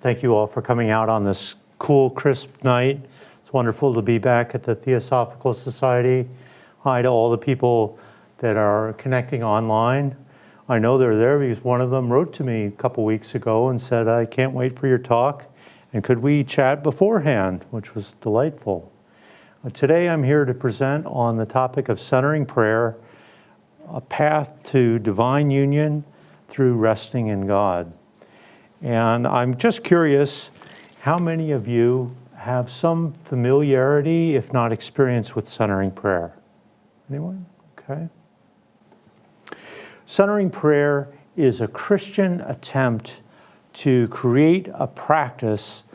Thank you all for coming out on this cool, crisp night. It's wonderful to be back at the Theosophical Society. Hi to all the people that are connecting online. I know they're there because one of them wrote to me a couple weeks ago and said, I can't wait for your talk, and could we chat beforehand, which was delightful. Today I'm here to present on the topic of centering prayer, a path to divine union through resting in God. And I'm just curious, how many of you have some familiarity, if not experience, with centering prayer? Anyone? Okay. Centering prayer is a Christian attempt to create a practice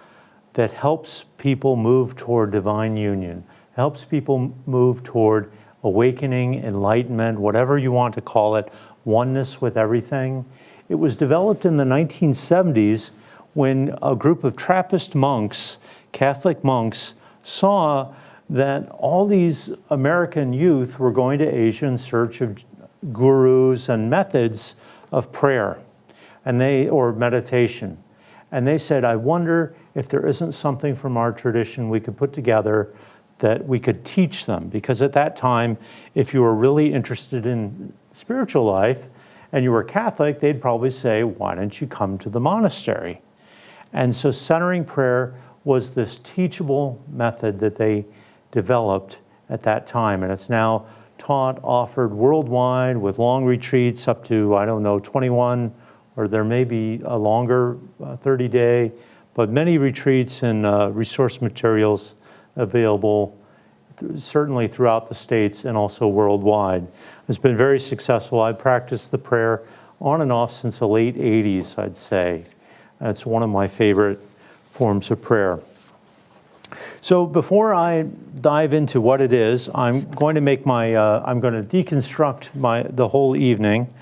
that helps people move toward divine union, helps people move toward awakening, enlightenment, whatever you want to call it, oneness with everything. It was developed in the 1970s when a group of Trappist monks, Catholic monks, saw that all these American youth were going to Asia in search of gurus and methods of prayer or meditation. And they said, I wonder if there isn't something from our tradition we could put together that we could teach them. Because at that time, if you were really interested in spiritual life and you were Catholic, they'd probably say, why don't you come to the monastery? And so centering prayer was this teachable method that they developed at that time. And it's now taught, offered worldwide with long retreats up to, 21, or there may be a longer 30-day, but many retreats and resource materials available certainly throughout the States and also worldwide. It's been very successful. I've practiced the prayer on and off since the late 80s, I'd say. It's one of my favorite forms of prayer. So before I dive into what it is, I'm going to deconstruct the whole evening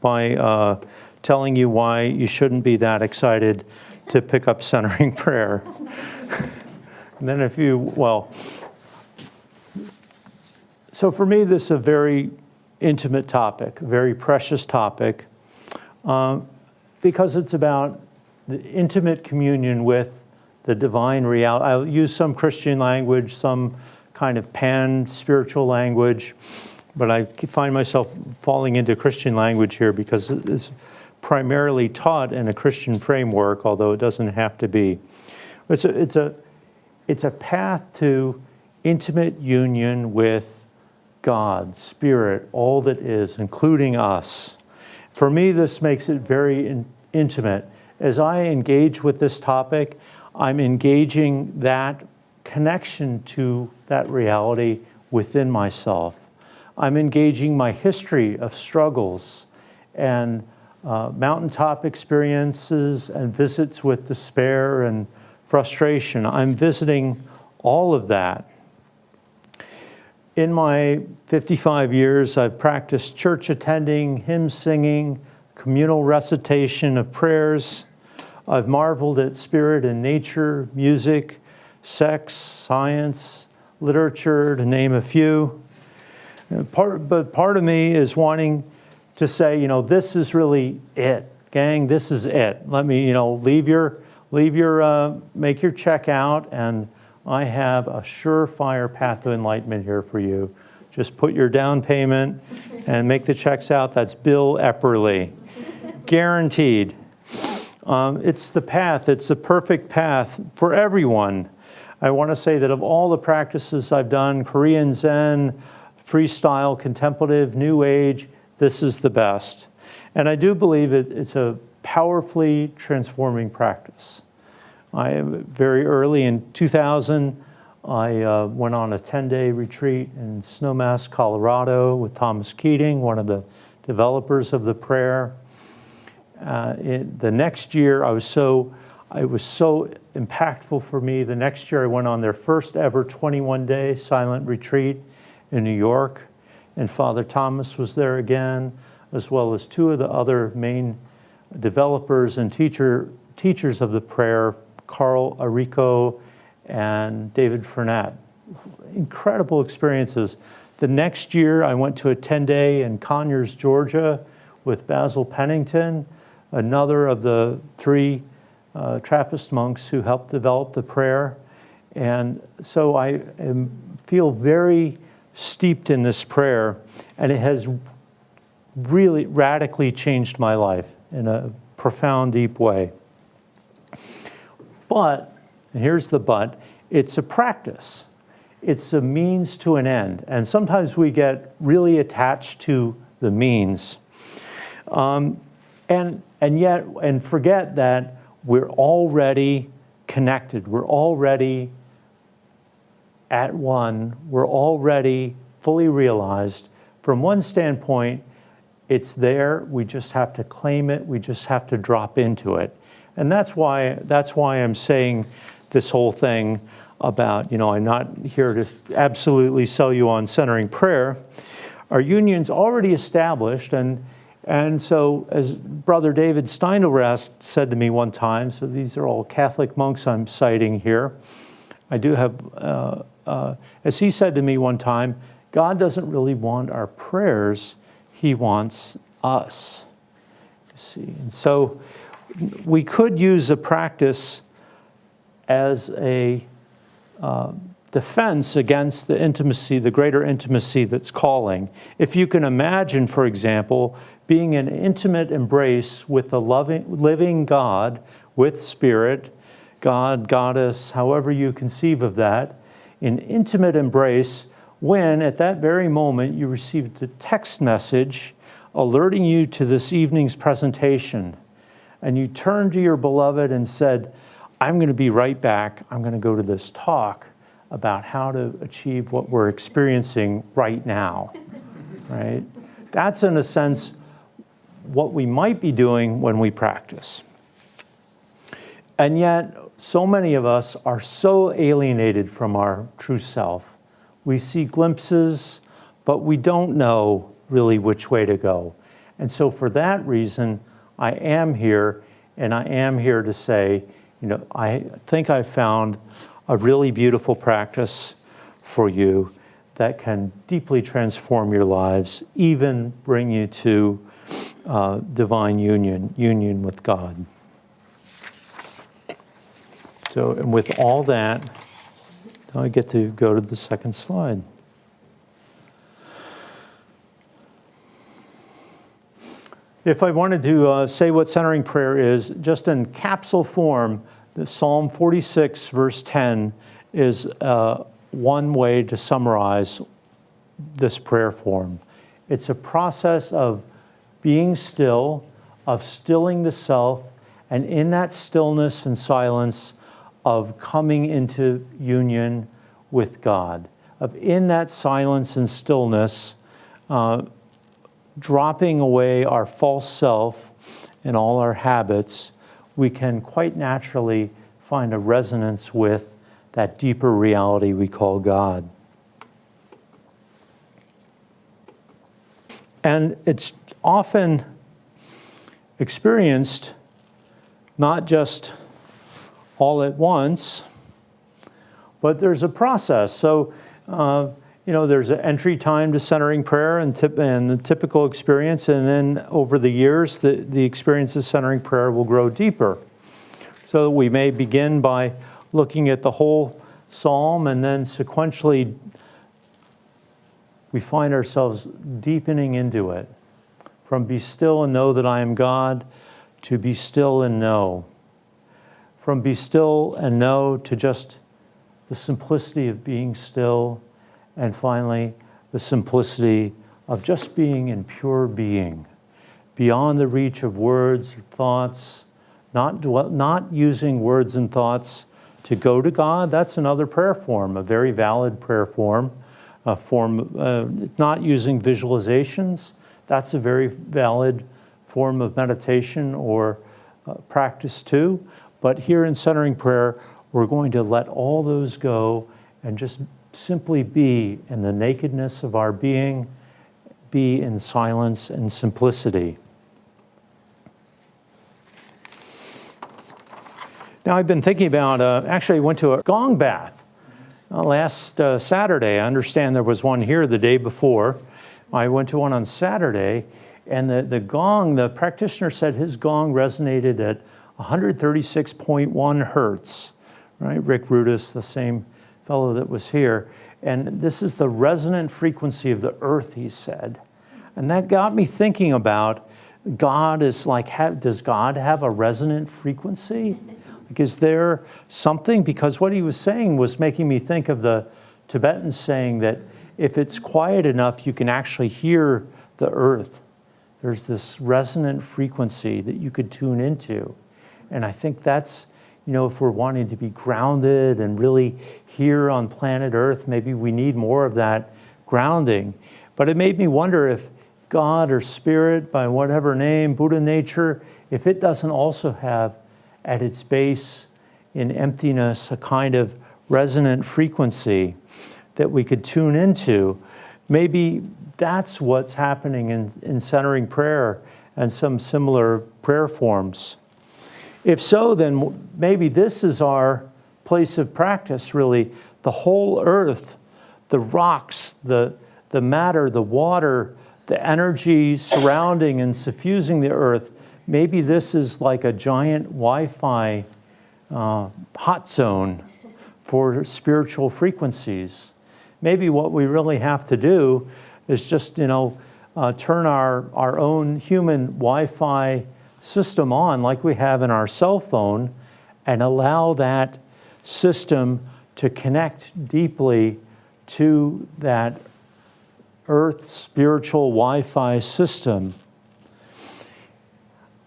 by telling you why you shouldn't be that excited to pick up centering prayer. And then so for me, this is a very intimate topic, a very precious topic, because it's about the intimate communion with the divine reality. I'll use some Christian language, some kind of pan-spiritual language, but I find myself falling into Christian language here because it's primarily taught in a Christian framework, although it doesn't have to be. It's a path to intimate union with God, Spirit, all that is, including us. For me, this makes it very intimate. As I engage with this topic, I'm engaging that connection to that reality within myself. I'm engaging my history of struggles and mountaintop experiences and visits with despair and frustration. I'm visiting all of that. In my 55 years, I've practiced church attending, hymn singing, communal recitation of prayers. I've marveled at spirit and nature, music, sex, science, literature, to name a few. But part of me is wanting to say, this is really it. Gang, this is it. Let me, make your check out, and I have a surefire path to enlightenment here for you. Just put your down payment and make the checks out. That's Bill Epperly. Guaranteed. It's the path. It's the perfect path for everyone. I want to say that of all the practices I've done, Korean Zen, freestyle, contemplative, New Age, this is the best. And I do believe it's a powerfully transforming practice. Very early in 2000, I went on a 10-day retreat in Snowmass, Colorado with Thomas Keating, one of the developers of the prayer. The next year, it was so impactful for me. The next year, I went on their first ever 21-day silent retreat in New York, and Father Thomas was there again, as well as two of the other main developers and teachers of the prayer, Carl Arico and David Furnett. Incredible experiences. The next year, I went to a 10-day in Conyers, Georgia with Basil Pennington, another of the three Trappist monks who helped develop the prayer. And so I feel very steeped in this prayer, and it has really radically changed my life in a profound, deep way. But, and here's the but, it's a practice. It's a means to an end. And sometimes we get really attached to the means. And forget that we're already connected. We're already at one. We're already fully realized. From one standpoint, it's there. We just have to claim it. We just have to drop into it. And that's why I'm saying this whole thing about, I'm not here to absolutely sell you on centering prayer. Our union's already established, and so as Brother David Steindl-Rast said to me one time, so these are all Catholic monks I'm citing here. I do have, as he said to me one time, God doesn't really want our prayers, He wants us. You see, and so we could use a practice as a defense against the intimacy, the greater intimacy that's calling. If you can imagine, for example, being in intimate embrace with the living God, with Spirit, God, Goddess, however you conceive of that, in intimate embrace, when at that very moment you received a text message alerting you to this evening's presentation, and you turned to your beloved and said, I'm going to be right back. I'm going to go to this talk about how to achieve what we're experiencing right now, right? That's, in a sense, what we might be doing when we practice. And yet, so many of us are so alienated from our true self. We see glimpses, but we don't know really which way to go. And so for that reason, I am here, and I am here to say, I think I found a really beautiful practice for you that can deeply transform your lives, even bring you to divine union with God. So, and with all that, now I get to go to the second slide. If I wanted to say what centering prayer is, just in capsule form, the Psalm 46, verse 10 is one way to summarize this prayer form. It's a process of being still, of stilling the self, and in that stillness and silence of coming into union with God, of in that silence and stillness, dropping away our false self and all our habits, we can quite naturally find a resonance with that deeper reality we call God. And it's often experienced not just all at once, but there's a process. So, there's an entry time to centering prayer and the typical experience, and then over the years, the experience of centering prayer will grow deeper. So we may begin by looking at the whole psalm, and then sequentially we find ourselves deepening into it. From be still and know that I am God, to be still and know. From be still and know to just the simplicity of being still, and finally the simplicity of just being in pure being, beyond the reach of words, thoughts, not using words and thoughts to go to God. That's another prayer form, a very valid prayer form. Not using visualizations, that's a very valid form of meditation or practice too. But here in centering prayer, we're going to let all those go and just simply be in the nakedness of our being, be in silence and simplicity. Now, I've been thinking about, actually I went to a gong bath last Saturday. I understand there was one here the day before. I went to one on Saturday, and the gong, the practitioner said his gong resonated at 136.1 hertz, right? Rick Rudis, the same fellow that was here. And this is the resonant frequency of the earth, he said. And that got me thinking about God is like, does God have a resonant frequency? Like, is there something? Because what he was saying was making me think of the Tibetans saying that if it's quiet enough, you can actually hear the earth. There's this resonant frequency that you could tune into. And I think that's, if we're wanting to be grounded and really here on planet Earth, maybe we need more of that grounding. But it made me wonder if God or Spirit, by whatever name, Buddha nature, if it doesn't also have at its base in emptiness a kind of resonant frequency that we could tune into. Maybe that's what's happening in centering prayer and some similar prayer forms. If so, then maybe this is our place of practice, really. The whole earth, the rocks, the matter, the water, the energy surrounding and suffusing the earth, maybe this is like a giant Wi-Fi hot zone for spiritual frequencies. Maybe what we really have to do is just, turn our own human Wi-Fi system on like we have in our cell phone and allow that system to connect deeply to that earth spiritual Wi-Fi system.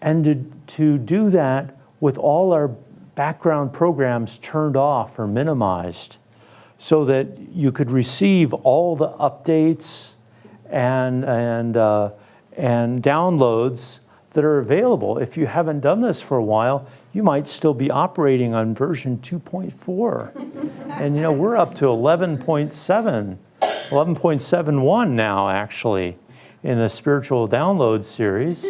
And to do that with all our background programs turned off or minimized so that you could receive all the updates and downloads that are available. If you haven't done this for a while, you might still be operating on version 2.4. And we're up to 11.71 now, actually, in the spiritual download series.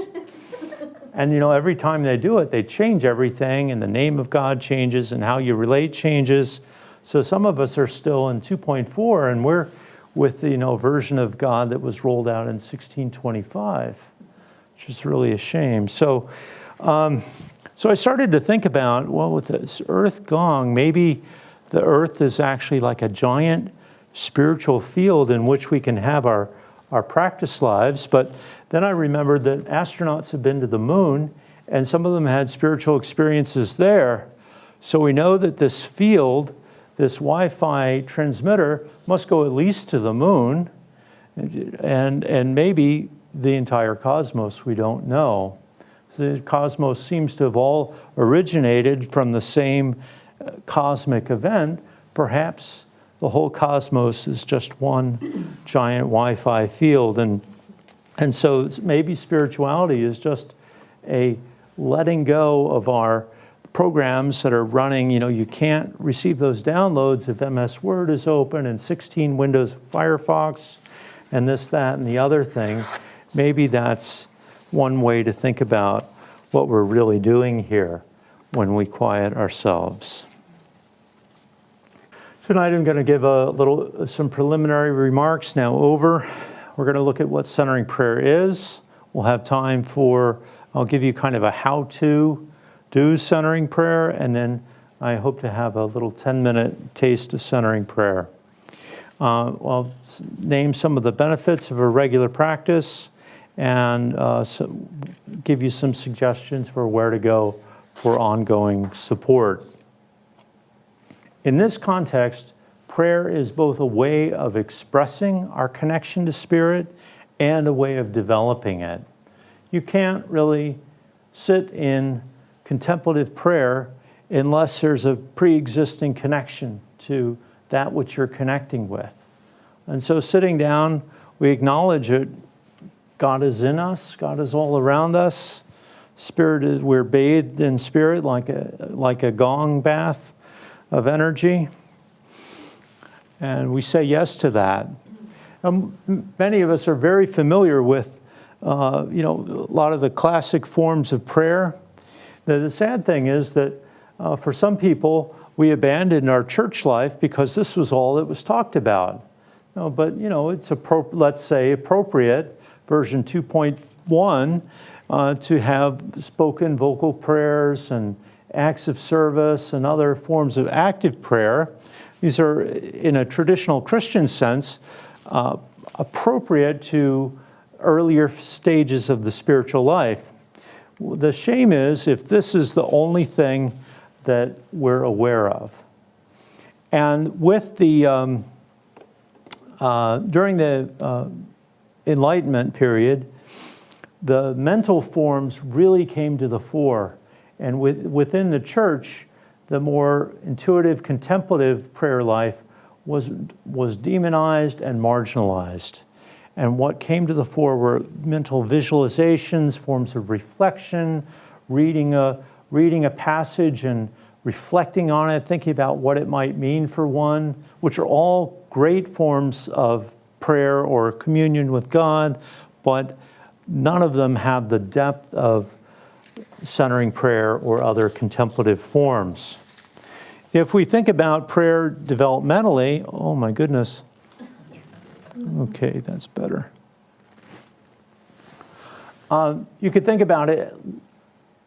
And every time they do it, they change everything, and the name of God changes, and how you relate changes. So some of us are still in 2.4, and we're with the version of God that was rolled out in 1625. Which is really a shame. So I started to think about, with this earth gong, maybe the earth is actually like a giant spiritual field in which we can have our practice lives. But then I remembered that astronauts have been to the moon, and some of them had spiritual experiences there. So we know that this field, this Wi-Fi transmitter, must go at least to the moon, and maybe the entire cosmos, we don't know. The cosmos seems to have all originated from the same cosmic event. Perhaps the whole cosmos is just one giant Wi-Fi field. And so maybe spirituality is just a letting go of our programs that are running. You can't receive those downloads if MS Word is open and 16 windows of Firefox and this, that, and the other thing. Maybe that's one way to think about what we're really doing here when we quiet ourselves. Tonight I'm going to give some preliminary remarks now over. We're going to look at what centering prayer is. We'll have time I'll give you kind of a how-to do centering prayer, and then I hope to have a little 10-minute taste of centering prayer. I'll name some of the benefits of a regular practice, and give you some suggestions for where to go for ongoing support. In this context, prayer is both a way of expressing our connection to Spirit and a way of developing it. You can't really sit in contemplative prayer unless there's a pre-existing connection to that which you're connecting with. And so sitting down, we acknowledge it. God is in us. God is all around us. We're bathed in Spirit like a gong bath of energy. And we say yes to that. Many of us are very familiar with, a lot of the classic forms of prayer. The sad thing is that for some people, we abandoned our church life because this was all that was talked about. But it's let's say appropriate. Version 2.4 one, to have spoken vocal prayers and acts of service and other forms of active prayer. These are, in a traditional Christian sense, appropriate to earlier stages of the spiritual life. The shame is if this is the only thing that we're aware of. And with the, during the Enlightenment period, the mental forms really came to the fore. And within the church, the more intuitive, contemplative prayer life was demonized and marginalized. And what came to the fore were mental visualizations, forms of reflection, reading a passage and reflecting on it, thinking about what it might mean for one, which are all great forms of prayer or communion with God, but none of them have the depth of centering prayer or other contemplative forms. If we think about prayer developmentally, oh my goodness. Okay, that's better. You could think about it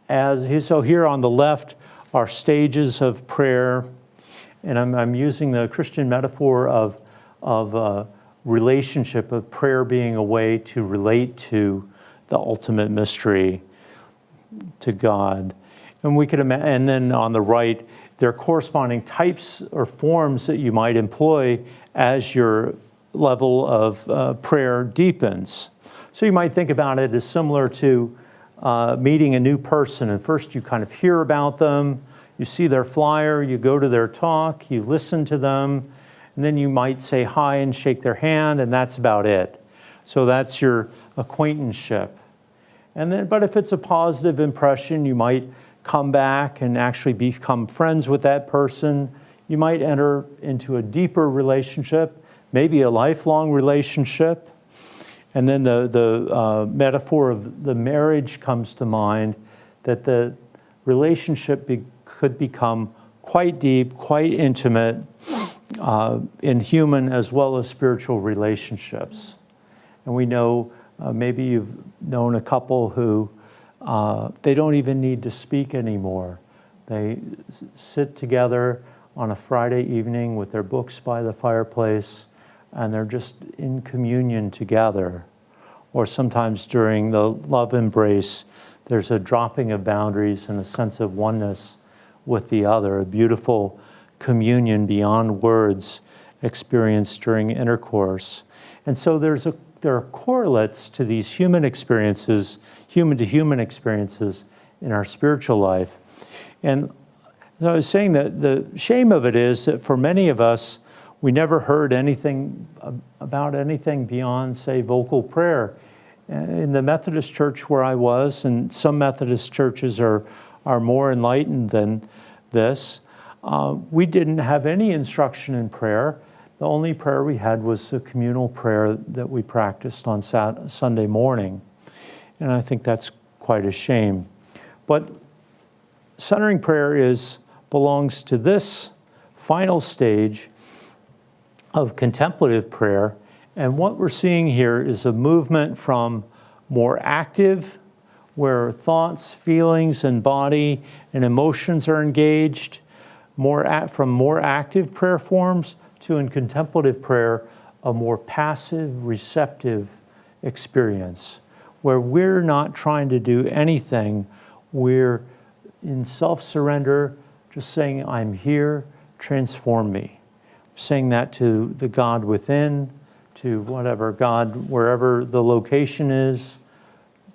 as, so here on the left are stages of prayer, and I'm using the Christian metaphor of relationship, of prayer being a way to relate to the ultimate mystery, to God. And we could imagine, and then on the right, there are corresponding types or forms that you might employ as your level of prayer deepens. So you might think about it as similar to meeting a new person. And first you kind of hear about them, you see their flyer, you go to their talk, you listen to them, and then you might say hi and shake their hand, and that's about it. So that's your acquaintanceship. And then, but if it's a positive impression, you might come back and actually become friends with that person. You might enter into a deeper relationship, maybe a lifelong relationship. And then the metaphor of the marriage comes to mind, that the relationship could become quite deep, quite intimate in human as well as spiritual relationships. And we know, maybe you've known a couple who they don't even need to speak anymore. They sit together on a Friday evening with their books by the fireplace, and they're just in communion together. Or sometimes during the love embrace, there's a dropping of boundaries and a sense of oneness with the other, a beautiful communion beyond words experienced during intercourse. And so there are correlates to these human experiences, human-to-human experiences in our spiritual life. And I was saying that the shame of it is that for many of us, we never heard anything about anything beyond, say, vocal prayer. In the Methodist church where I was, and some Methodist churches are more enlightened than this, we didn't have any instruction in prayer. The only prayer we had was a communal prayer that we practiced on Sunday morning. And I think that's quite a shame. But centering prayer belongs to this final stage of contemplative prayer. And what we're seeing here is a movement from more active, where thoughts, feelings, and body and emotions are engaged, from more active prayer forms to, in contemplative prayer, a more passive, receptive experience, where we're not trying to do anything. We're in self-surrender, just saying, I'm here, transform me. Saying that to the God within, to whatever God, wherever the location is,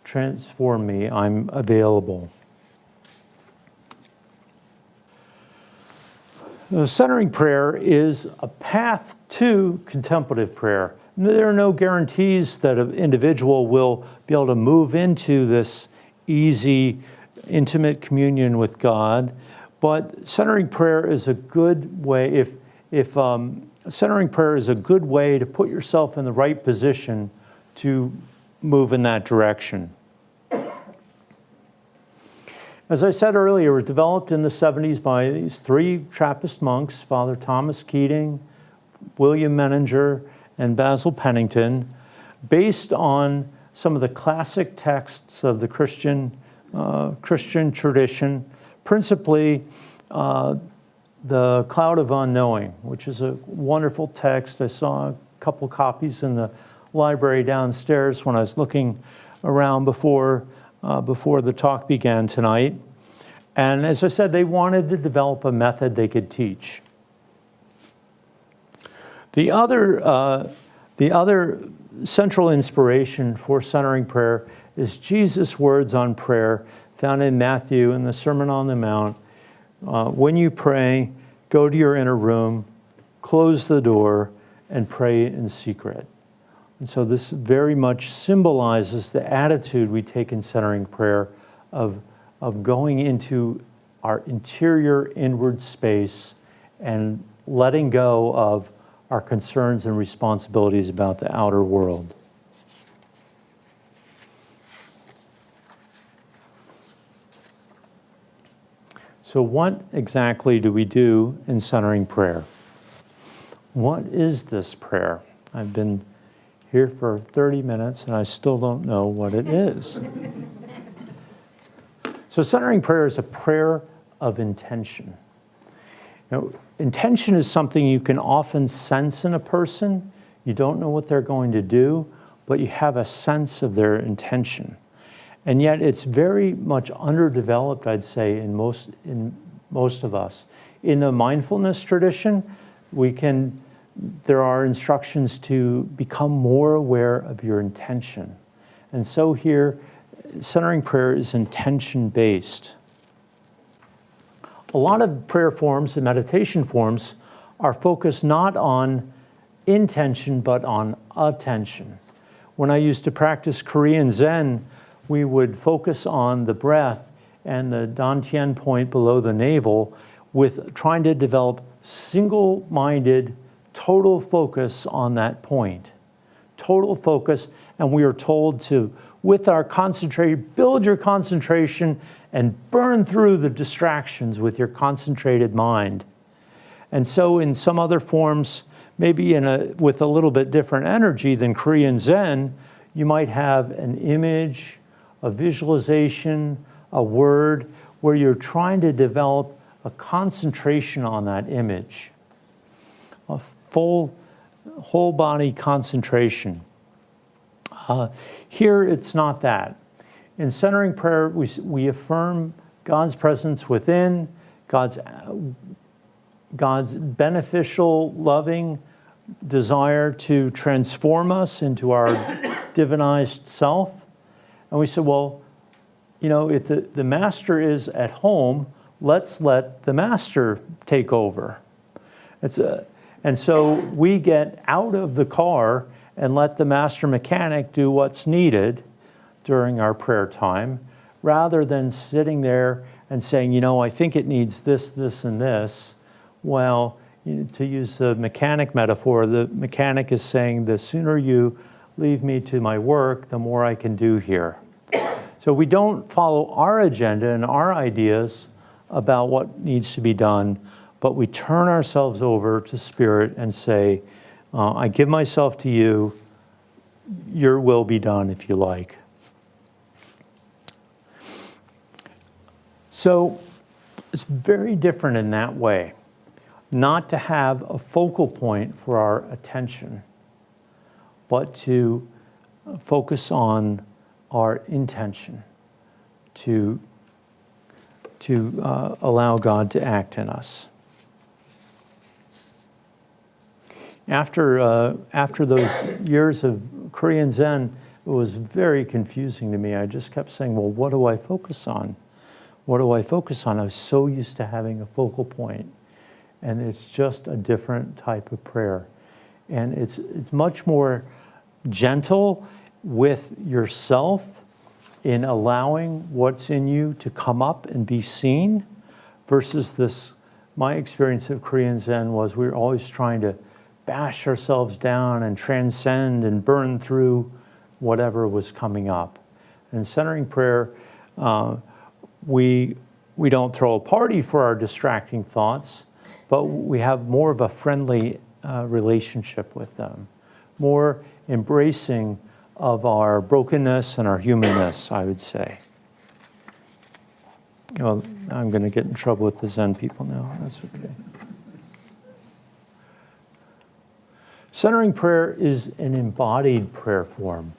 transform me, I'm available. Centering prayer is a path to contemplative prayer. There are no guarantees that an individual will be able to move into this easy, intimate communion with God, but centering prayer is a good way, centering prayer is a good way to put yourself in the right position to move in that direction. As I said earlier, it was developed in the 70s by these three Trappist monks, Father Thomas Keating, William Menninger, and Basil Pennington, based on some of the classic texts of the Christian tradition, principally the Cloud of Unknowing, which is a wonderful text. I saw a couple copies in the library downstairs when I was looking around before the talk began tonight. And as I said, they wanted to develop a method they could teach. The other central inspiration for centering prayer is Jesus' words on prayer found in Matthew in the Sermon on the Mount. When you pray, go to your inner room, close the door, and pray in secret. And so this very much symbolizes the attitude we take in centering prayer of going into our interior inward space and letting go of our concerns and responsibilities about the outer world. So what exactly do we do in centering prayer? What is this prayer? I've been here for 30 minutes and I still don't know what it is. So centering prayer is a prayer of intention. You know, intention is something you can often sense in a person. You don't know what they're going to do, but you have a sense of their intention. And yet it's very much underdeveloped, I'd say, in most of us. In the mindfulness tradition, there are instructions to become more aware of your intention. And so here, centering prayer is intention-based. A lot of prayer forms and meditation forms are focused not on intention, but on attention. When I used to practice Korean Zen, we would focus on the breath and the dantian point below the navel with trying to develop single-minded, total focus on that point. Total focus, and we are told to, with our concentration, build your concentration and burn through the distractions with your concentrated mind. And so in some other forms, maybe with a little bit different energy than Korean Zen, you might have an image, a visualization, a word, where you're trying to develop a concentration on that image, a full whole body concentration. Here it's not that. In centering prayer, we affirm God's presence within, God's beneficial, loving desire to transform us into our divinized self. And we say, well, you know, if the master is at home, let's let the master take over. And so we get out of the car and let the master mechanic do what's needed during our prayer time, rather than sitting there and saying, you know, I think it needs this, this, and this. Well, to use the mechanic metaphor, the mechanic is saying, the sooner you leave me to my work, the more I can do here. So we don't follow our agenda and our ideas about what needs to be done, but we turn ourselves over to Spirit and say, I give myself to you, your will be done if you like. So it's very different in that way, not to have a focal point for our attention, but to focus on our intention, to allow God to act in us. After those years of Korean Zen, it was very confusing to me. I just kept saying, well, what do I focus on? What do I focus on? I was so used to having a focal point, and it's just a different type of prayer. And it's much more gentle with yourself in allowing what's in you to come up and be seen, versus this, my experience of Korean Zen was we were always trying to bash ourselves down and transcend and burn through whatever was coming up. And in centering prayer, we don't throw a party for our distracting thoughts, but we have more of a friendly relationship with them, more embracing of our brokenness and our humanness, I would say. Well, I'm going to get in trouble with the Zen people now. That's okay. Centering prayer is an embodied prayer form.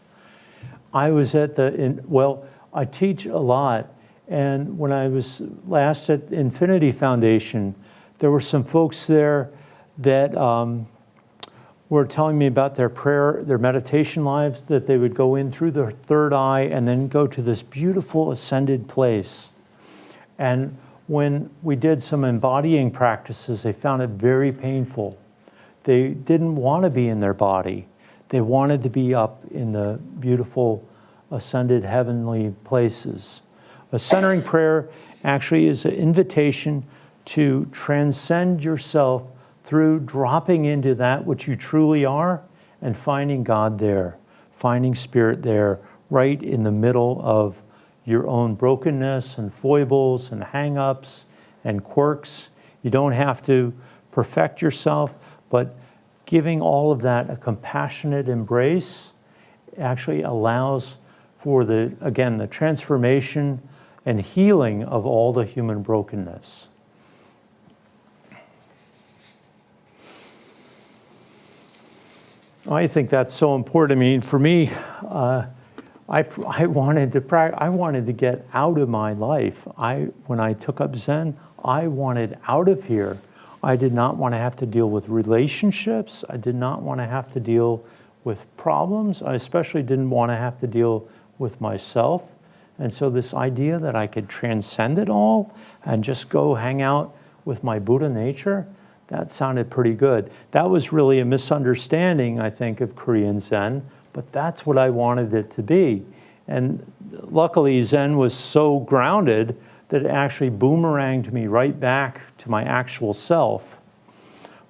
I was at I teach a lot, and when I was last at Infinity Foundation, there were some folks there that were telling me about their prayer, their meditation lives, that they would go in through their third eye and then go to this beautiful ascended place. And when we did some embodying practices, they found it very painful. They didn't want to be in their body. They wanted to be up in the beautiful ascended heavenly places. A centering prayer actually is an invitation to transcend yourself through dropping into that which you truly are and finding God there, finding Spirit there, right in the middle of your own brokenness and foibles and hang-ups and quirks. You don't have to perfect yourself, but giving all of that a compassionate embrace actually allows for the transformation and healing of all the human brokenness. I think that's so important. I mean, for me, I wanted to get out of my life. When I took up Zen, I wanted out of here. I did not want to have to deal with relationships. I did not want to have to deal with problems. I especially didn't want to have to deal with myself. And so this idea that I could transcend it all and just go hang out with my Buddha nature, that sounded pretty good. That was really a misunderstanding, I think, of Korean Zen, but that's what I wanted it to be. And luckily, Zen was so grounded that it actually boomeranged me right back to my actual self.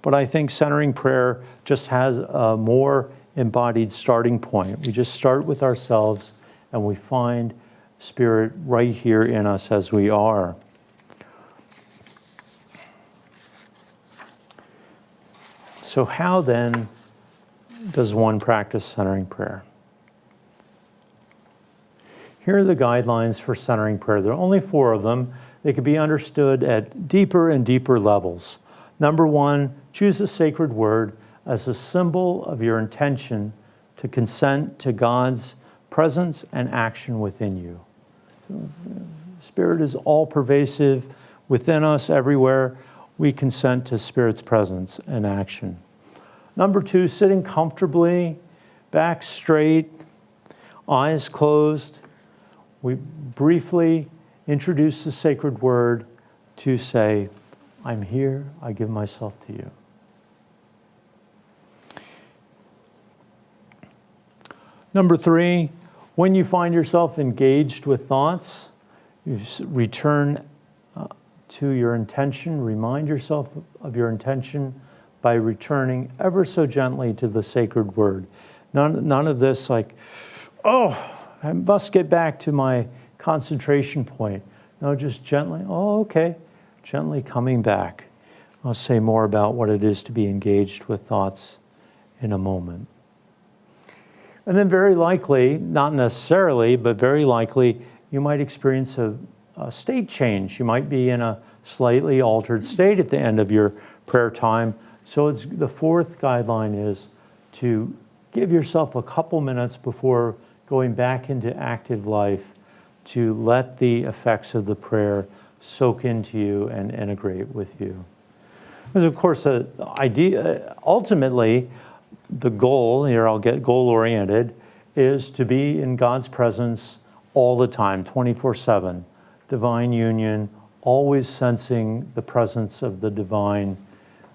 But I think centering prayer just has a more embodied starting point. We just start with ourselves and we find Spirit right here in us as we are. So how then does one practice centering prayer? Here are the guidelines for centering prayer. There are only 4 of them. They can be understood at deeper and deeper levels. Number 1, choose a sacred word as a symbol of your intention to consent to God's presence and action within you. Spirit is all pervasive within us, everywhere. We consent to Spirit's presence and action. Number 2, sitting comfortably, back straight, eyes closed. We briefly introduce the sacred word to say, I'm here, I give myself to you. Number 3, when you find yourself engaged with thoughts, you return to your intention, remind yourself of your intention by returning ever so gently to the sacred word. None of this like, oh, I must get back to my concentration point. No, just gently, okay, gently coming back. I'll say more about what it is to be engaged with thoughts in a moment. And then very likely, not necessarily, but very likely, you might experience a state change. You might be in a slightly altered state at the end of your prayer time. So the 4th guideline is to give yourself a couple minutes before going back into active life to let the effects of the prayer soak into you and integrate with you. Because of course, ultimately, the goal, here I'll get goal-oriented, is to be in God's presence all the time, 24/7. Divine union, always sensing the presence of the divine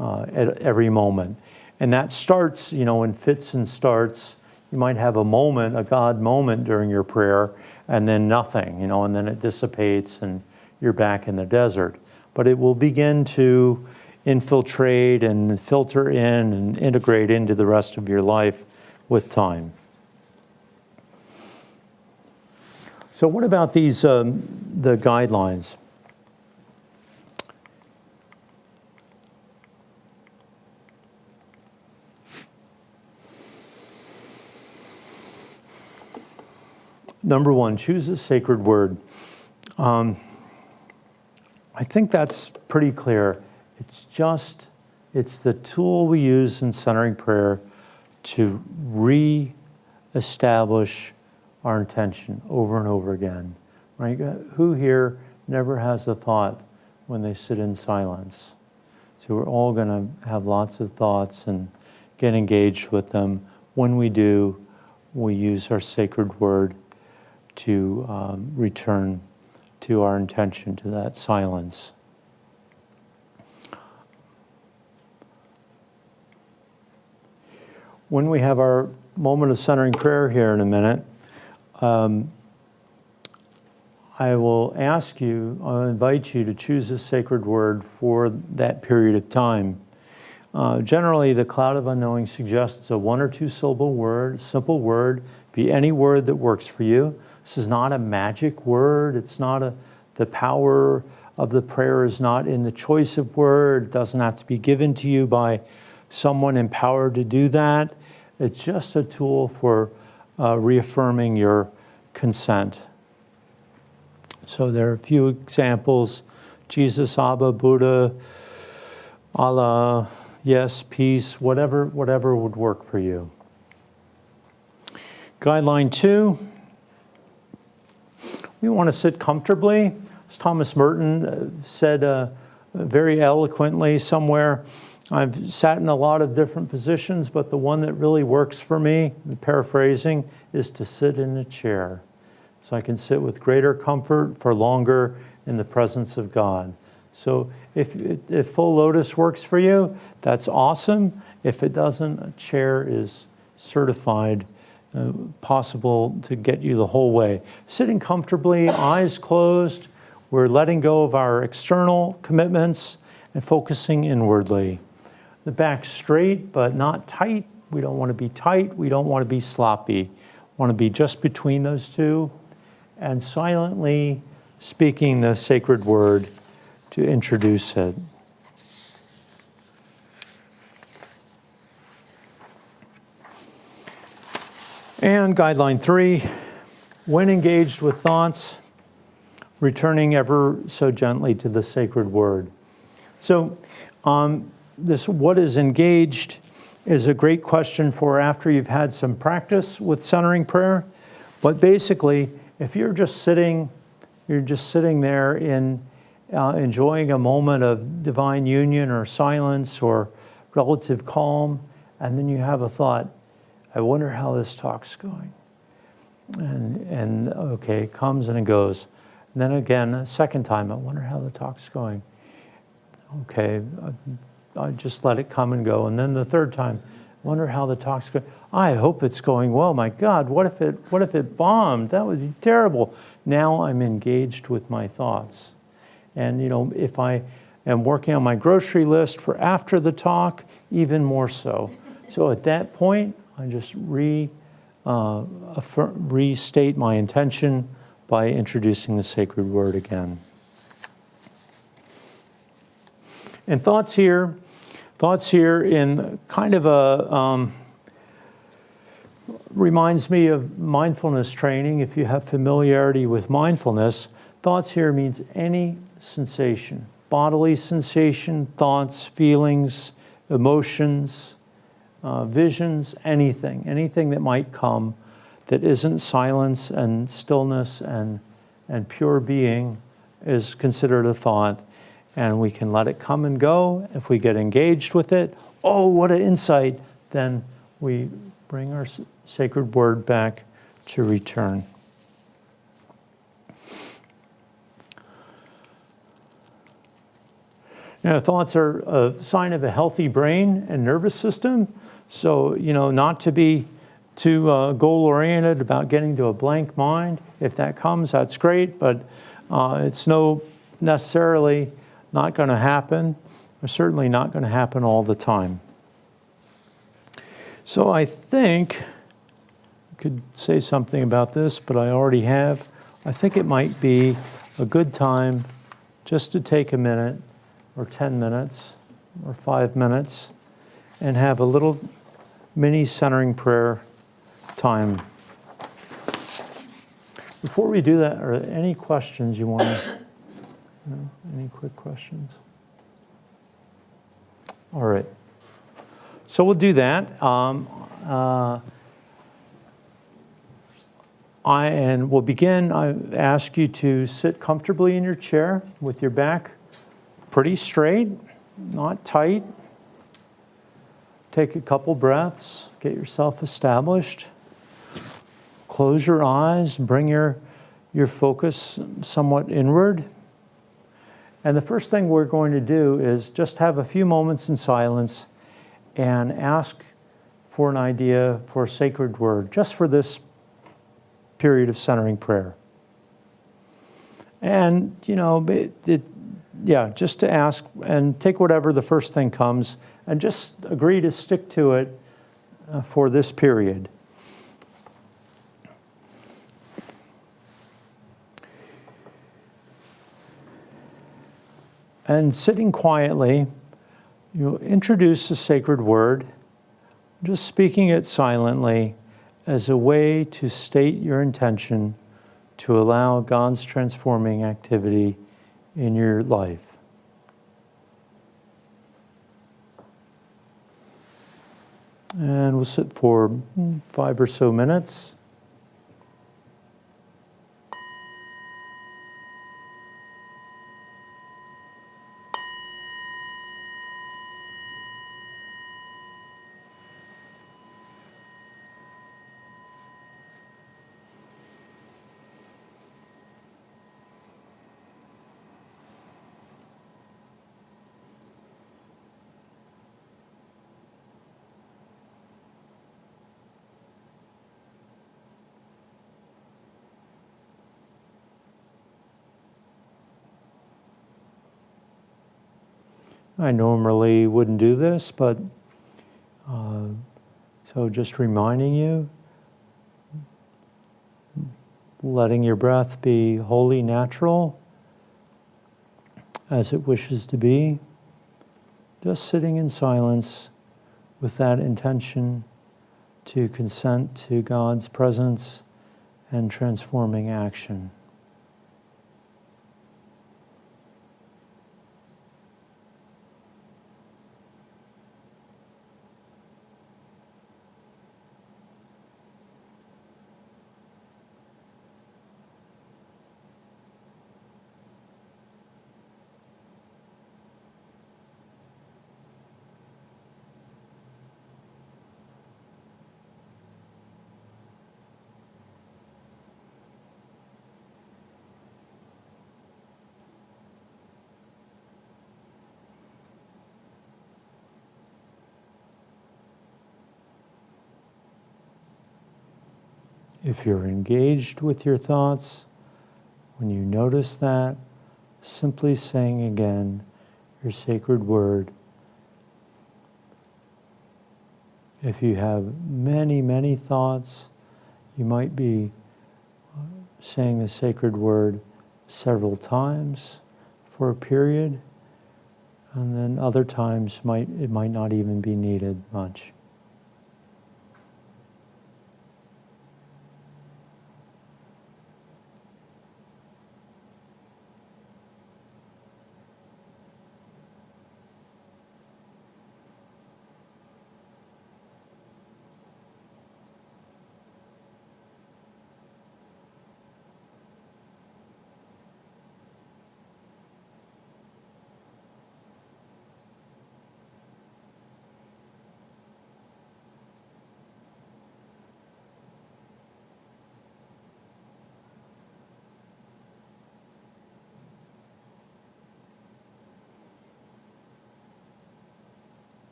at every moment. And that starts, in fits and starts. You might have a moment, a God moment during your prayer, and then nothing, and then it dissipates and you're back in the desert. But it will begin to infiltrate and filter in and integrate into the rest of your life with time. So what about these, the guidelines? Number one, choose a sacred word. I think that's pretty clear. It's the tool we use in centering prayer to re-establish our intention over and over again. Right? Who here never has a thought when they sit in silence? So we're all going to have lots of thoughts and get engaged with them. When we do, we use our sacred word to return to our intention, to that silence. When we have our moment of centering prayer here in a minute, I will I'll invite you to choose a sacred word for that period of time. Generally, the cloud of unknowing suggests a 1 or 2 syllable word, simple word, be any word that works for you. This is not a magic word. It's not the power of the prayer is not in the choice of word. It doesn't have to be given to you by someone empowered to do that. It's just a tool for reaffirming your consent. So there are a few examples: Jesus, Abba, Buddha, Allah, yes, peace, whatever would work for you. Guideline 2, we want to sit comfortably. As Thomas Merton said very eloquently somewhere, I've sat in a lot of different positions, but the one that really works for me, paraphrasing, is to sit in a chair. So I can sit with greater comfort for longer in the presence of God. So if full lotus works for you, that's awesome. If it doesn't, a chair is certified, possible to get you the whole way. Sitting comfortably, eyes closed, we're letting go of our external commitments and focusing inwardly. The back straight, but not tight. We don't want to be tight. We don't want to be sloppy. We want to be just between those two. And silently speaking the sacred word to introduce it. And guideline 3, when engaged with thoughts, returning ever so gently to the sacred word. So this what is engaged is a great question for after you've had some practice with centering prayer. But basically, if you're just sitting there in enjoying a moment of divine union or silence or relative calm, and then you have a thought, I wonder how this talk's going. And okay, it comes and it goes. And then again, a second time, I wonder how the talk's going. Okay, I just let it come and go. And then the third time, I wonder how the talk's going. I hope it's going well. My God, what if it bombed? That would be terrible. Now I'm engaged with my thoughts. And if I am working on my grocery list for after the talk, even more so. So at that point, I just restate my intention by introducing the sacred word again. And thoughts here in kind of a, reminds me of mindfulness training. If you have familiarity with mindfulness, thoughts here means any sensation, bodily sensation, thoughts, feelings, emotions, visions, anything that might come that isn't silence and stillness and pure being is considered a thought. And we can let it come and go. If we get engaged with it, oh, what an insight, then we bring our sacred word back to return. Thoughts are a sign of a healthy brain and nervous system. So, not to be too goal-oriented about getting to a blank mind. If that comes, that's great, but it's necessarily not going to happen, or certainly not going to happen all the time. So I think I could say something about this, but I already have. I think it might be a good time just to take a minute or 10 minutes or 5 minutes and have a little mini centering prayer time. Before we do that, are there any questions you want to, any quick questions? All right. So we'll do that. And we'll begin. I ask you to sit comfortably in your chair with your back pretty straight, not tight. Take a couple breaths, get yourself established. Close your eyes, bring your focus somewhat inward. And the first thing we're going to do is just have a few moments in silence and ask for an idea for a sacred word, just for this period of centering prayer. And, just to ask and take whatever the first thing comes and just agree to stick to it for this period. And sitting quietly, you introduce a sacred word, just speaking it silently as a way to state your intention to allow God's transforming activity in your life. And we'll sit for 5 or so minutes. I normally wouldn't do this, but so just reminding you, letting your breath be wholly natural as it wishes to be, just sitting in silence with that intention to consent to God's presence and transforming action. If you're engaged with your thoughts, when you notice that, simply saying again your sacred word. If you have many, many thoughts, you might be saying the sacred word several times for a period, and then other times it might not even be needed much.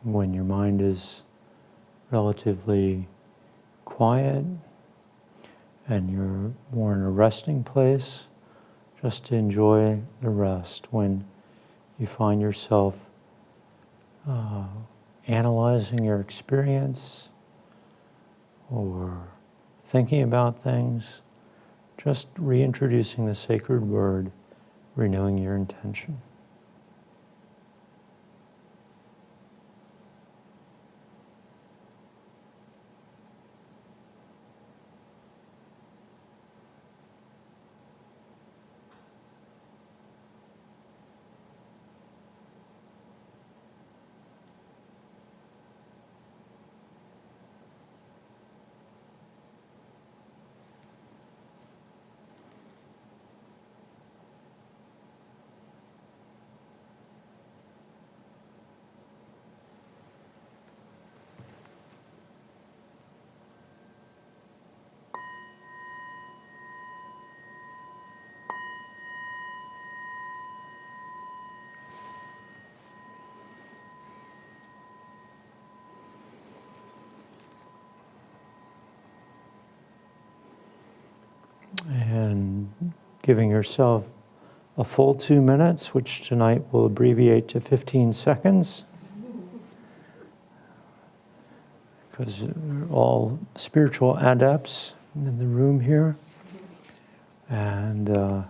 when your mind is relatively quiet and you're more in a resting place, just to enjoy the rest. When you find yourself analyzing your experience or thinking about things, just reintroducing the sacred word, renewing your intention. And giving yourself a full 2 minutes, which tonight will abbreviate to 15 seconds. Because we're all spiritual adepts in the room here. And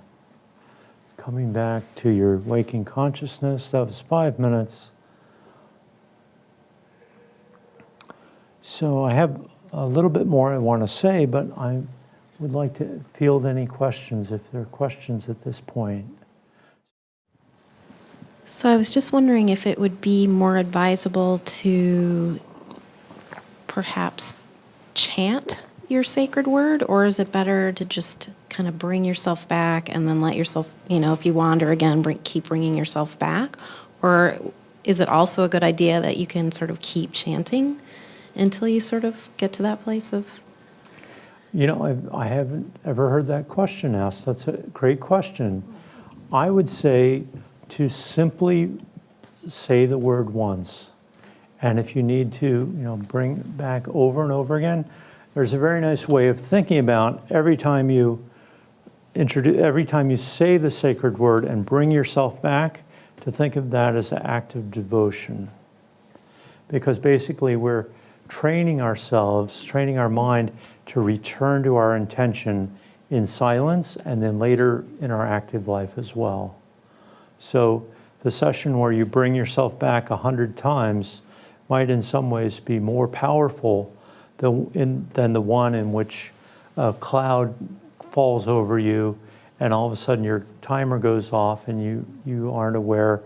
coming back to your waking consciousness, that was 5 minutes. So I have a little bit more I want to say, but I would like to field any questions, if there are questions at this point. So I was just wondering if it would be more advisable to perhaps chant your sacred word, or is it better to just kind of bring yourself back and then let yourself, if you wander again, keep bringing yourself back? Or is it also a good idea that you can sort of keep chanting until you sort of get to that place of... I haven't ever heard that question asked. That's a great question. I would say to simply say the word once. And if you need to, bring it back over and over again, there's a very nice way of thinking about every time you say the sacred word and bring yourself back, to think of that as an act of devotion. Because basically we're training ourselves, training our mind to return to our intention in silence and then later in our active life as well. So the session where you bring yourself back 100 times might in some ways be more powerful than the one in which a cloud falls over you and all of a sudden your timer goes off and you aren't aware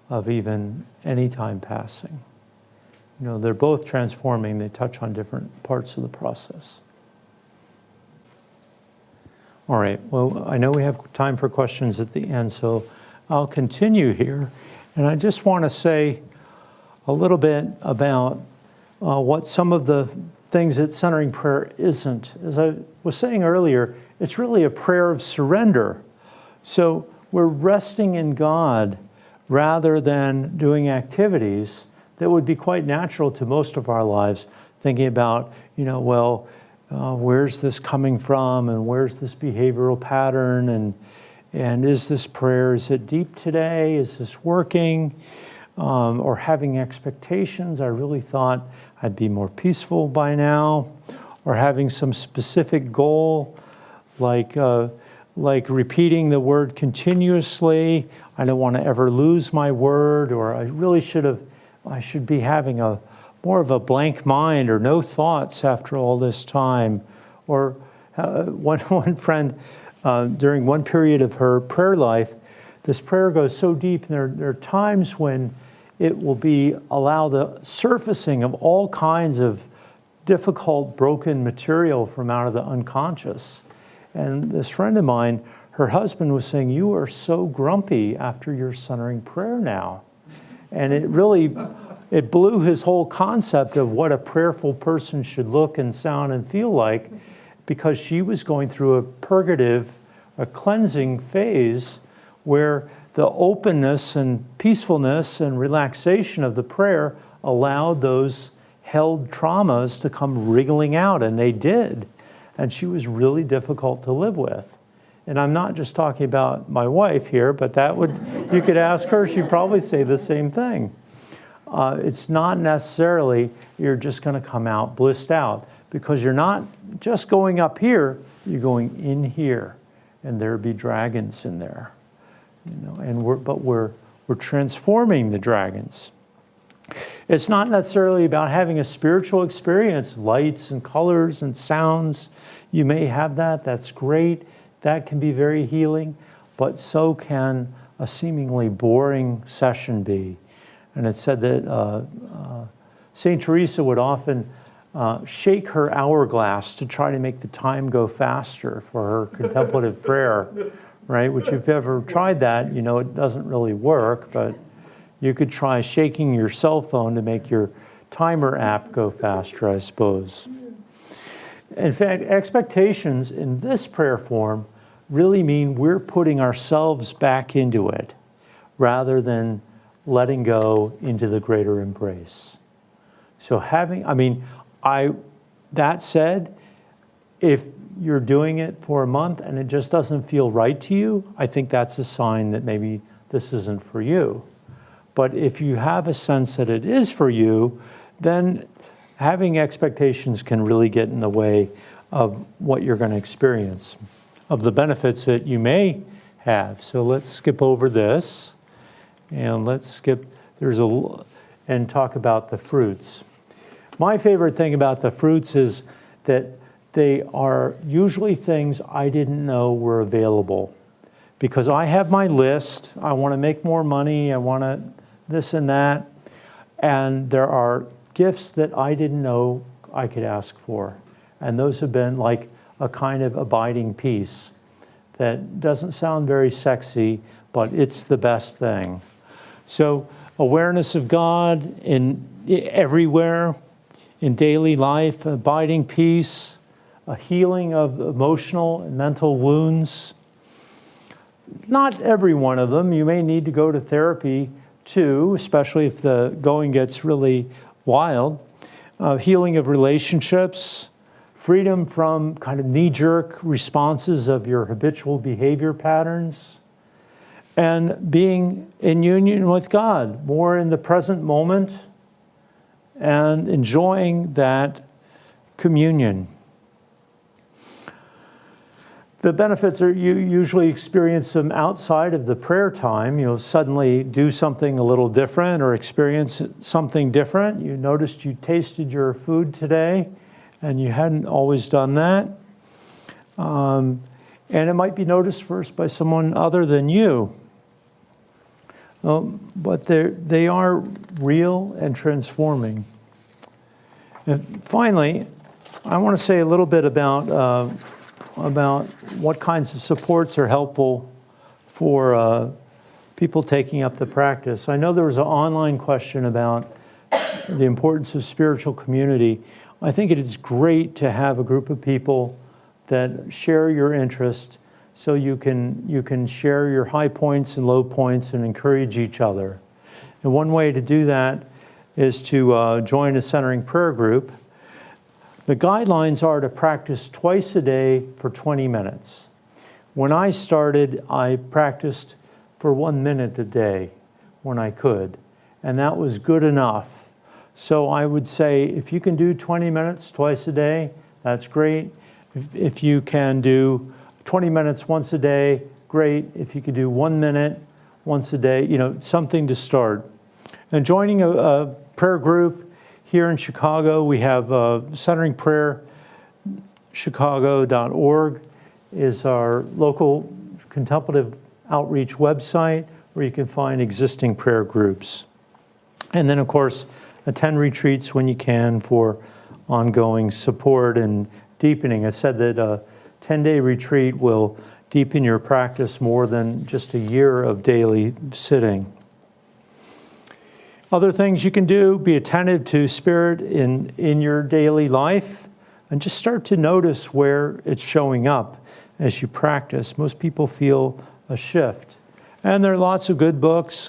of even any time passing. They're both transforming. They touch on different parts of the process. All right, well, I know we have time for questions at the end, so I'll continue here. And I just want to say a little bit about what some of the things that centering prayer isn't. As I was saying earlier, it's really a prayer of surrender. So we're resting in God rather than doing activities that would be quite natural to most of our lives, thinking about, where's this coming from and where's this behavioral pattern and is this prayer, is it deep today? Is this working? Or having expectations. I really thought I'd be more peaceful by now. Or having some specific goal, like repeating the word continuously. I don't want to ever lose my word, or I should be having more of a blank mind or no thoughts after all this time. Or one friend, during one period of her prayer life, this prayer goes so deep, and there are times when it will allow the surfacing of all kinds of difficult, broken material from out of the unconscious. And this friend of mine, her husband was saying, "You are so grumpy after your centering prayer now." And it blew his whole concept of what a prayerful person should look and sound and feel like, because she was going through a purgative, a cleansing phase where the openness and peacefulness and relaxation of the prayer allowed those held traumas to come wriggling out, and they did. And she was really difficult to live with. And I'm not just talking about my wife here, but you could ask her, she'd probably say the same thing. It's not necessarily you're just going to come out blissed out, because you're not just going up here, you're going in here, and there'll be dragons in there. And we're transforming the dragons. It's not necessarily about having a spiritual experience, lights and colors and sounds. You may have that, that's great. That can be very healing, but so can a seemingly boring session be. And it's said that St. Teresa would often shake her hourglass to try to make the time go faster for her contemplative prayer, right? Which if you've ever tried that, it doesn't really work, but you could try shaking your cell phone to make your timer app go faster, I suppose. In fact, expectations in this prayer form really mean we're putting ourselves back into it rather than letting go into the greater embrace. So that said, if you're doing it for a month and it just doesn't feel right to you, I think that's a sign that maybe this isn't for you. But if you have a sense that it is for you, then having expectations can really get in the way of what you're going to experience, of the benefits that you may have. So let's skip over this, and and talk about the fruits. My favorite thing about the fruits is that they are usually things I didn't know were available. Because I have my list, I want to make more money, I want to this and that, and there are gifts that I didn't know I could ask for. And those have been like a kind of abiding peace that doesn't sound very sexy, but it's the best thing. So awareness of God everywhere, in daily life, abiding peace, a healing of emotional and mental wounds. Not every one of them. You may need to go to therapy too, especially if the going gets really wild. Healing of relationships, freedom from kind of knee-jerk responses of your habitual behavior patterns, and being in union with God, more in the present moment, and enjoying that communion. The benefits are you usually experience them outside of the prayer time. You'll suddenly do something a little different or experience something different. You noticed you tasted your food today and you hadn't always done that. And it might be noticed first by someone other than you. But they are real and transforming. And finally, I want to say a little bit about what kinds of supports are helpful for people taking up the practice. I know there was an online question about the importance of spiritual community. I think it is great to have a group of people that share your interest, so you can share your high points and low points and encourage each other. And one way to do that is to join a centering prayer group. The guidelines are to practice twice a day for 20 minutes. When I started, I practiced for 1 minute a day when I could, and that was good enough. So I would say if you can do 20 minutes twice a day, that's great. If you can do 20 minutes once a day, great. If you could do 1 minute once a day, something to start. And joining a prayer group here in Chicago, we have Centering Prayer Chicago.org is our local contemplative outreach website where you can find existing prayer groups. And then, of course, attend retreats when you can for ongoing support and deepening. I said that a 10-day retreat will deepen your practice more than just a year of daily sitting. Other things you can do, be attentive to spirit in your daily life, and just start to notice where it's showing up as you practice. Most people feel a shift. And there are lots of good books.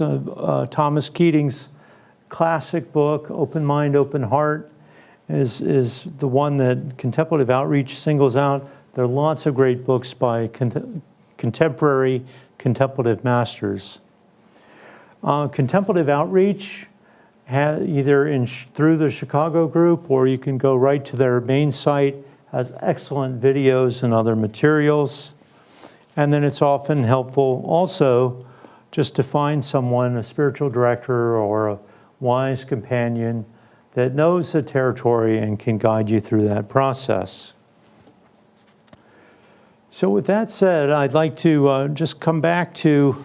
Thomas Keating's classic book, Open Mind, Open Heart, is the one that Contemplative Outreach singles out. There are lots of great books by contemporary contemplative masters. Contemplative Outreach, either through the Chicago group, or you can go right to their main site, has excellent videos and other materials. And then it's often helpful also just to find someone, a spiritual director or a wise companion that knows the territory and can guide you through that process. So with that said, I'd like to just come back to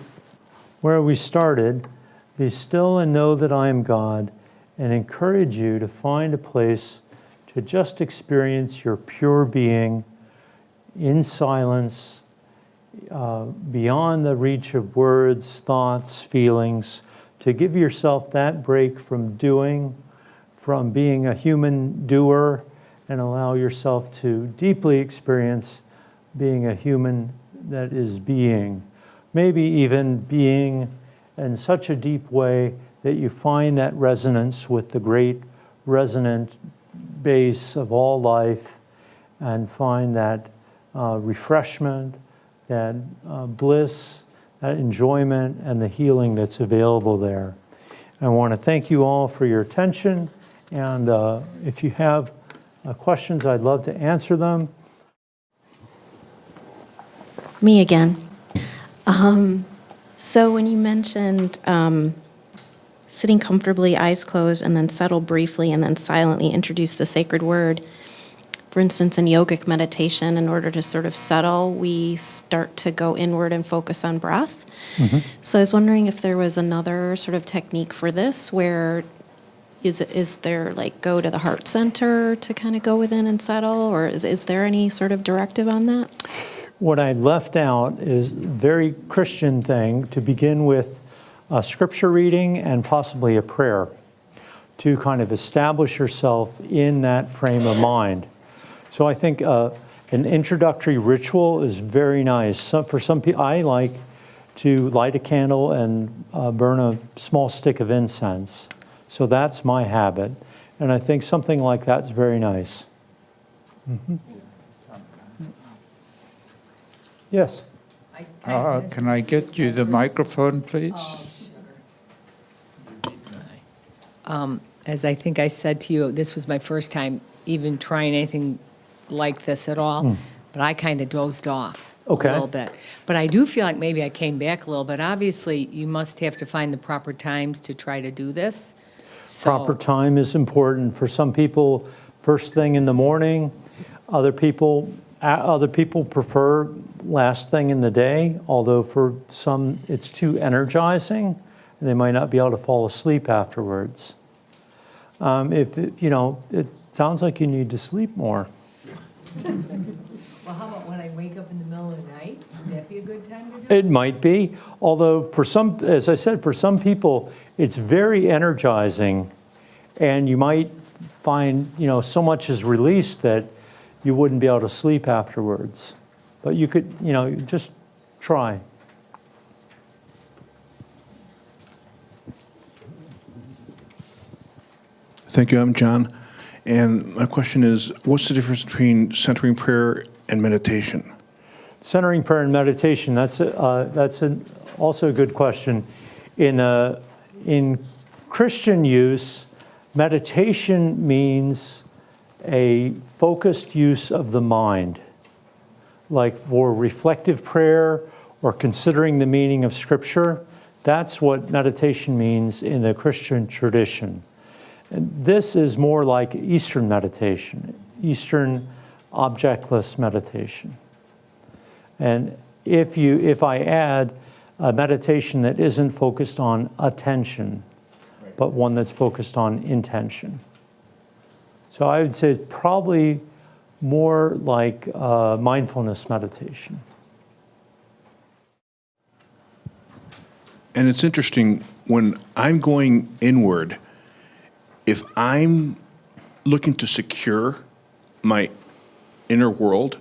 where we started. Be still and know that I am God, and encourage you to find a place to just experience your pure being in silence, beyond the reach of words, thoughts, feelings, to give yourself that break from being a human doer, and allow yourself to deeply experience being a human that is being. Maybe even being in such a deep way that you find that resonance with the great resonant base of all life, and find that refreshment, that bliss, that enjoyment, and the healing that's available there. I want to thank you all for your attention, and if you have questions, I'd love to answer them. Me again. So when you mentioned sitting comfortably, eyes closed, and then settle briefly, and then silently introduce the sacred word, for instance, in yogic meditation, in order to sort of settle, we start to go inward and focus on breath. Mm-hmm. So I was wondering if there was another sort of technique for this, where is there like go to the heart center to kind of go within and settle, or is there any sort of directive on that? What I left out is a very Christian thing, to begin with a scripture reading and possibly a prayer, to kind of establish yourself in that frame of mind. So I think an introductory ritual is very nice. For some people, I like to light a candle and burn a small stick of incense. So that's my habit. And I think something like that's very nice. Mm-hmm. Yes? Can I get you the microphone, please? As I think I said to you, this was my first time even trying anything like this at all, but I kind of dozed off a little bit. But I do feel like maybe I came back a little bit. Obviously, you must have to find the proper times to try to do this. So, proper time is important. For some people, first thing in the morning. Other people prefer last thing in the day, although for some it's too energizing, and they might not be able to fall asleep afterwards. It sounds like you need to sleep more. well, how about when I wake up in the middle of the night? Would that be a good time to do it? It might be, although for some, as I said, for some people, it's very energizing, and you might find, so much is released that you wouldn't be able to sleep afterwards. But you could, just try. Thank you. I'm John. And my question is, what's the difference between centering prayer and meditation? Centering prayer and meditation, that's also a good question. In Christian use, meditation means a focused use of the mind, like for reflective prayer or considering the meaning of Scripture. That's what meditation means in the Christian tradition. And this is more like Eastern meditation, Eastern objectless meditation. And if I add a meditation that isn't focused on attention, but one that's focused on intention. So I would say it's probably more like mindfulness meditation. And it's interesting, when I'm going inward, if I'm looking to secure my inner world,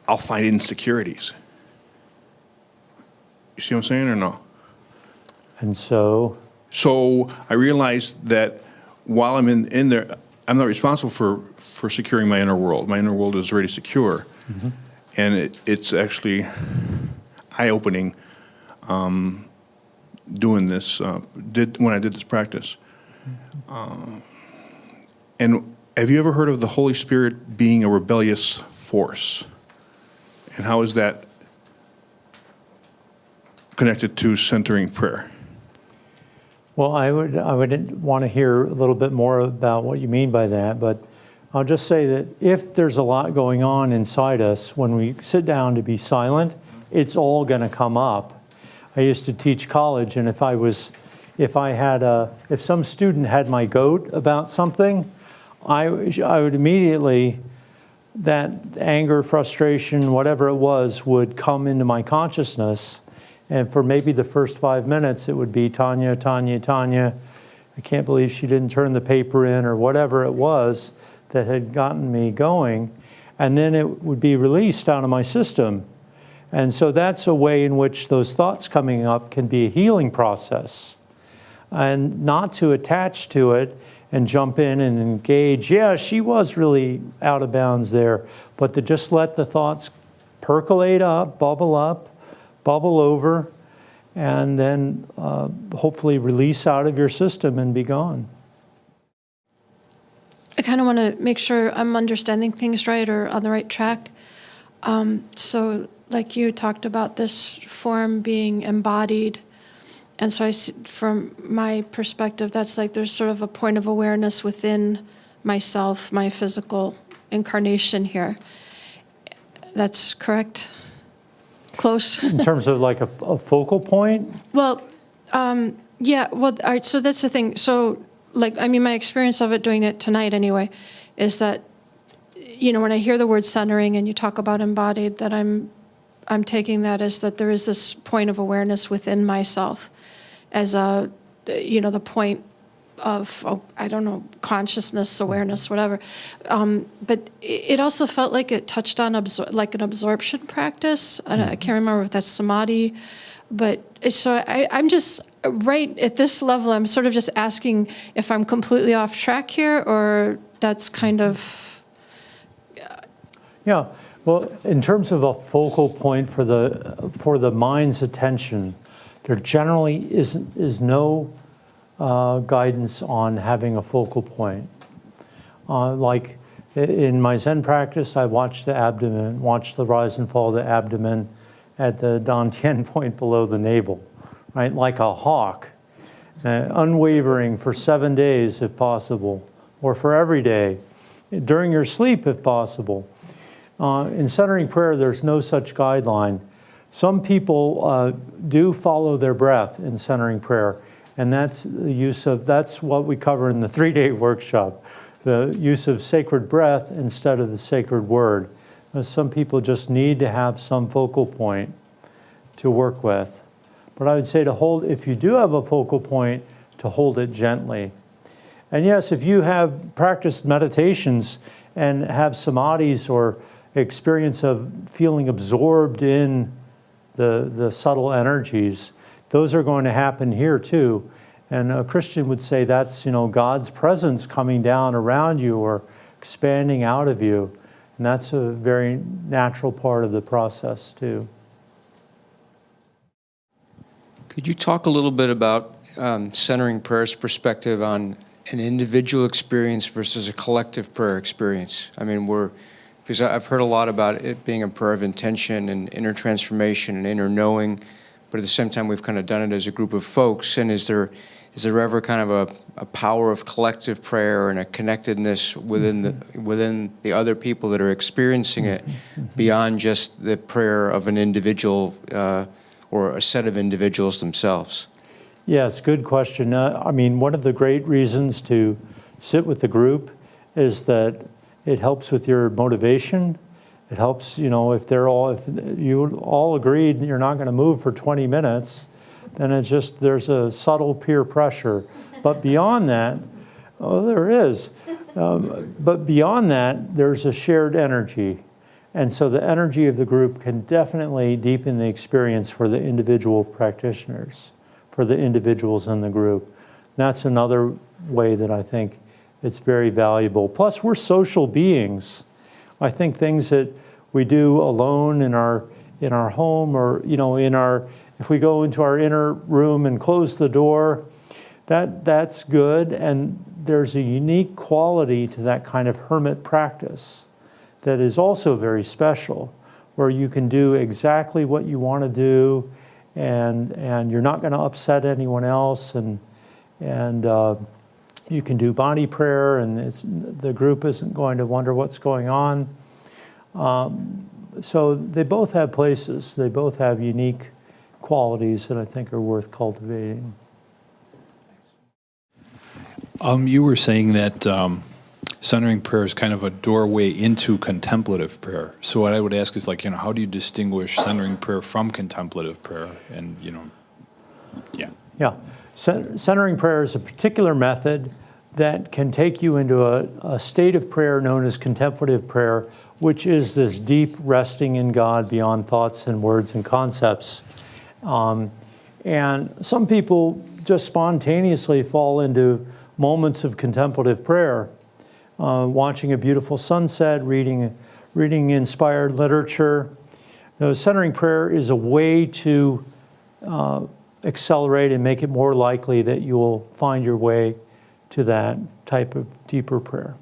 I'll find insecurities. You see what I'm saying, or no? And so So I realized that while I'm in there, I'm not responsible for securing my inner world. My inner world is already secure. And it's actually eye-opening doing this, when I did this practice. And have you ever heard of the Holy Spirit being a rebellious force? And how is that connected to centering prayer? Well, I would want to hear a little bit more about what you mean by that, but I'll just say that if there's a lot going on inside us, when we sit down to be silent, it's all going to come up. I used to teach college, and if some student had my goat about something, I would immediately, that anger, frustration, whatever it was, would come into my consciousness. And for maybe the first 5 minutes, it would be Tanya, Tanya, Tanya. I can't believe she didn't turn the paper in, or whatever it was that had gotten me going. And then it would be released out of my system. And so that's a way in which those thoughts coming up can be a healing process. And not to attach to it and jump in and engage. Yeah, she was really out of bounds there. But to just let the thoughts percolate up, bubble over, and then hopefully release out of your system and be gone. I kind of want to make sure I'm understanding things right or on the right track. So like you talked about this form being embodied. And so I see, from my perspective, that's like there's sort of a point of awareness within myself, my physical incarnation here. That's correct? Close? In terms of like a focal point? Well, yeah, well, all right, so that's the thing. So, like, I mean, my experience of it, doing it tonight anyway, is that, you know, when I hear the word centering and you talk about embodied, that I'm taking that as that there is this point of awareness within myself as a, you know, the point of, I don't know, consciousness, awareness, whatever. But it also felt like it touched on like an absorption practice. I can't remember if that's samadhi. But so I'm just, right at this level, I'm sort of just asking if I'm completely off track here, or that's kind of... Yeah, well, in terms of a focal point for the mind's attention, there generally is no guidance on having a focal point. Like in my Zen practice, I watch the abdomen, watch the rise and fall of the abdomen at the Dantian point below the navel, right? Like a hawk, unwavering for 7 days if possible, or for every day, during your sleep if possible. In centering prayer, there's no such guideline. Some people do follow their breath in centering prayer, and that's what we cover in the 3-day workshop, the use of sacred breath instead of the sacred word. Some people just need to have some focal point to work with. But I would say if you do have a focal point, to hold it gently. And yes, if you have practiced meditations and have samadhis or experience of feeling absorbed in the subtle energies, those are going to happen here too. And a Christian would say that's, you know, God's presence coming down around you or expanding out of you. And that's a very natural part of the process too. Could you talk a little bit about centering prayer's perspective on an individual experience versus a collective prayer experience? I mean, because I've heard a lot about it being a prayer of intention and inner transformation and inner knowing, but at the same time we've kind of done it as a group of folks. And is there ever kind of a power of collective prayer and a connectedness within the other people that are experiencing it beyond just the prayer of an individual or a set of individuals themselves? Yes, good question. I mean, one of the great reasons to sit with the group is that it helps with your motivation. It helps, you know, if you all agreed you're not going to move for 20 minutes, then there's a subtle peer pressure. But beyond that, there is. But beyond that, there's a shared energy. And so the energy of the group can definitely deepen the experience for the individual practitioners, for the individuals in the group. That's another way that I think it's very valuable. Plus, we're social beings. I think things that we do alone in our home, or if we go into our inner room and close the door, that's good. And there's a unique quality to that kind of hermit practice that is also very special, where you can do exactly what you want to do, and you're not going to upset anyone else, and you can do body prayer, and the group isn't going to wonder what's going on. So they both have places. They both have unique qualities that I think are worth cultivating. You were saying that centering prayer is kind of a doorway into contemplative prayer. So what I would ask is, how do you distinguish centering prayer from contemplative prayer? And, yeah. Yeah. Centering prayer is a particular method that can take you into a state of prayer known as contemplative prayer, which is this deep resting in God beyond thoughts and words and concepts. And some people just spontaneously fall into moments of contemplative prayer, watching a beautiful sunset, reading inspired literature. Centering prayer is a way to accelerate and make it more likely that you will find your way to that type of deeper prayer.